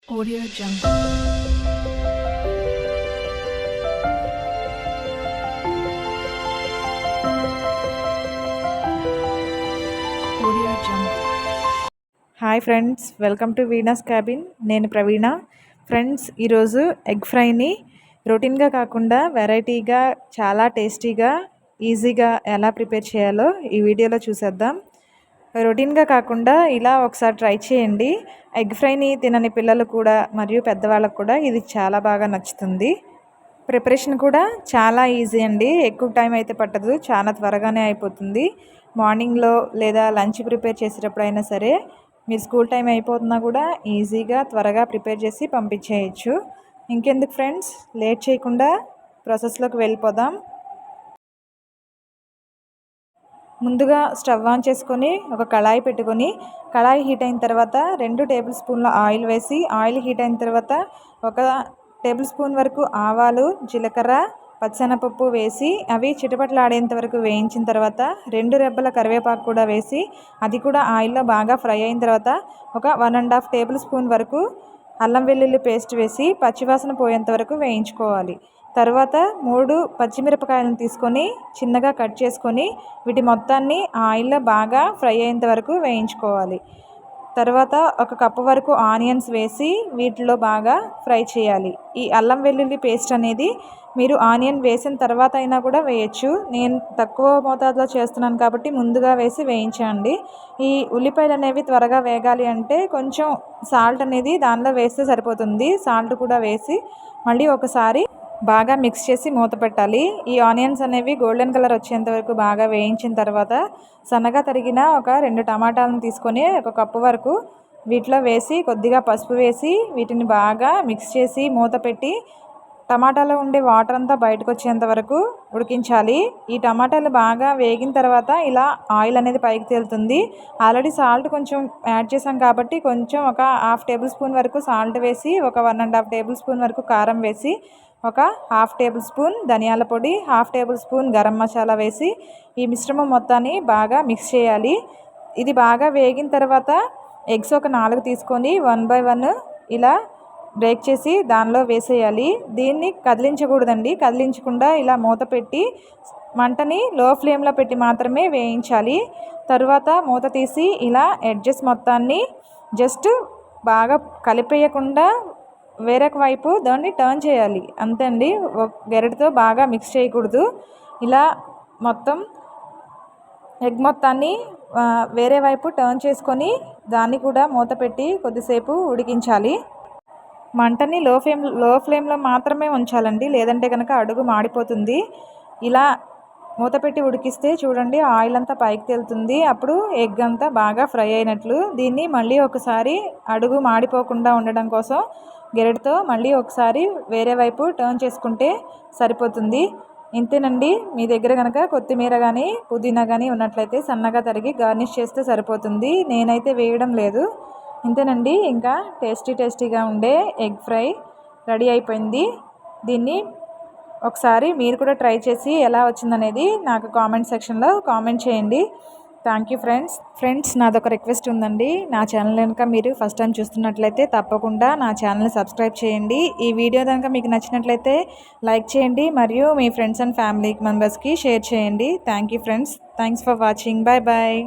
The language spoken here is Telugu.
Audio Jungle. Audio Jungle. Hi friends, welcome to Veena's cabin. నేను ప్రవీణ. ఫ్రెండ్స్, ఈరోజు ఎగ్ ఫ్రైని రొటీన్గా కాకుండా వెరైటీగా, చాలా టేస్టీగా, ఈజీగా ఎలా ప్రిపేర్ చేయాలో ఈ వీడియోలో చూసేద్దాం. రొటీన్గా కాకుండా ఇలా ఒకసారి ట్రై చేయండి. ఎగ్ ఫ్రైని తినని పిల్లలు కూడా మరియు పెద్దవాళ్ళకు కూడా ఇది చాలా బాగా నచ్చుతుంది. ప్రిపరేషన్ కూడా చాలా ఈజీ అండి. ఎక్కువ టైం అయితే పట్టదు, చాలా త్వరగానే అయిపోతుంది. మార్నింగ్లో లేదా లంచ్ ప్రిపేర్ చేసేటప్పుడైనా సరే, మీరు స్కూల్ టైం అయిపోతున్నా కూడా ఈజీగా త్వరగా ప్రిపేర్ చేసి పంపించేయచ్చు. ఇంకెందుకు ఫ్రెండ్స్, లేట్ చేయకుండా ప్రాసెస్లోకి వెళ్ళిపోదాం. ముందుగా స్టవ్ ఆన్ చేసుకొని ఒక కళాయి పెట్టుకొని, కళాయి హీట్ అయిన తర్వాత 2 టేబుల్ స్పూన్ల ఆయిల్ వేసి, ఆయిల్ హీట్ అయిన తర్వాత 1 టేబుల్ స్పూన్ వరకు ఆవాలు, జీలకర్ర, పచ్చెనపప్పు వేసి అవి చిటపటలాడేంత వరకు వేయించిన తర్వాత 2 రెబ్బల కరివేపాకు కూడా వేసి అది కూడా ఆయిల్లో బాగా ఫ్రై అయిన తర్వాత ఒక 1.5 టేబుల్ స్పూన్ వరకు అల్లం వెల్లుల్లి పేస్ట్ వేసి పచ్చివాసన పోయేంత వరకు వేయించుకోవాలి. తర్వాత 3 పచ్చిమిరపకాయలను తీసుకొని చిన్నగా కట్ చేసుకొని వీటి మొత్తాన్ని ఆయిల్లో బాగా ఫ్రై అయ్యేంత వరకు వేయించుకోవాలి. తర్వాత 1 కప్పు వరకు ఆనియన్స్ వేసి వీటిలో బాగా ఫ్రై చేయాలి. ఈ అల్లం వెల్లుల్లి పేస్ట్ అనేది మీరు ఆనియన్ వేసిన తర్వాత అయినా కూడా వేయచ్చు. నేను తక్కువ మోతాదులో చేస్తున్నాను కాబట్టి ముందుగా వేసి వేయించండి. ఈ ఉల్లిపాయలు అనేవి త్వరగా వేగాలి అంటే కొంచెం సాల్ట్ అనేది దానిలో వేస్తే సరిపోతుంది. సాల్ట్ కూడా వేసి మళ్ళీ ఒకసారి బాగా మిక్స్ చేసి మూత పెట్టాలి. ఈ ఆనియన్స్ అనేవి గోల్డెన్ కలర్ వచ్చేంత వరకు బాగా వేయించిన తర్వాత సన్నగా తరిగిన ఒక 2 టమాటాలను తీసుకొని 1 కప్పు వరకు వీటిలో వేసి కొద్దిగా పసుపు వేసి వీటిని బాగా మిక్స్ చేసి మూత పెట్టి టమాటాలో ఉండే వాటర్ అంతా బయటకు వచ్చేంత వరకు ఉడికించాలి. ఈ టమాటాలు బాగా వేగిన తర్వాత ఇలా ఆయిల్ అనేది పైకి తేలుతుంది. ఆల్రెడీ సాల్ట్ కొంచెం యాడ్ చేసాం కాబట్టి కొంచెం ఒక 1/2 టేబుల్ స్పూన్ వరకు సాల్ట్ వేసి, ఒక 1.5 టేబుల్ స్పూన్ వరకు కారం వేసి, ఒక 1/2 టేబుల్ స్పూన్ ధనియాల పొడి, 1/2 టేబుల్ స్పూన్ గరం మసాలా వేసి ఈ మిశ్రమం మొత్తాన్ని బాగా మిక్స్ చేయాలి. ఇది బాగా వేగిన తర్వాత ఎగ్స్ ఒక 4 తీసుకొని 1 బై 1 ఇలా బ్రేక్ చేసి దానిలో వేసేయాలి. దీన్ని కదిలించకూడదండి. కదిలించకుండా ఇలా మూత పెట్టి మంటని లో ఫ్లేమ్లో పెట్టి మాత్రమే వేయించాలి. తరువాత మూత తీసి ఇలా ఎడ్జెస్ మొత్తాన్ని జస్ట్ బాగా కలిపేయకుండా వేరొక వైపు దాన్ని టర్న్ చేయాలి. అంతే అండి. గరిటతో బాగా మిక్స్ చేయకూడదు. ఇలా మొత్తం ఎగ్ మొత్తాన్ని వేరే వైపు టర్న్ చేసుకొని దాన్ని కూడా మూత పెట్టి కొద్దిసేపు ఉడికించాలి. మంటని లో ఫ్లేమ్లో మాత్రమే ఉంచాలండి, లేదంటే కనుక అడుగు మాడిపోతుంది. ఇలా మూత పెట్టి ఉడికిస్తే చూడండి ఆయిల్ అంతా పైకి తేలుతుంది. అప్పుడు ఎగ్ అంతా బాగా ఫ్రై అయినట్లు. దీన్ని మళ్ళీ ఒకసారి అడుగు మాడిపోకుండా ఉండడం కోసం గెరటితో మళ్ళీ ఒకసారి వేరే వైపు టర్న్ చేసుకుంటే సరిపోతుంది. ఇంతేనండి. మీ దగ్గర కనుక కొత్తిమీర కానీ పుదీనా కానీ ఉన్నట్లయితే సన్నగా తరిగి గార్నిష్ చేస్తే సరిపోతుంది. నేనైతే వేయడం లేదు. ఇంతేనండి. ఇంకా టేస్టీగా ఉండే ఎగ్ ఫ్రై రెడీ అయిపోయింది. దీన్ని ఒకసారి మీరు కూడా ట్రై చేసి ఎలా వచ్చిందనేది నాకు కామెంట్ సెక్షన్లో కామెంట్ చేయండి. థ్యాంక్ యూ ఫ్రెండ్స్, నాదొక రిక్వెస్ట్ ఉందండి. నా ఛానల్ కనుక మీరు ఫస్ట్ టైం చూస్తున్నట్లయితే తప్పకుండా నా ఛానల్ని సబ్స్క్రైబ్ చేయండి. ఈ వీడియో కనుక మీకు నచ్చినట్లయితే లైక్ చేయండి మరియు మీ ఫ్రెండ్స్ అండ్ ఫ్యామిలీ మెంబర్స్కి షేర్ చేయండి. Thank you friends. Thanks for watching. Bye.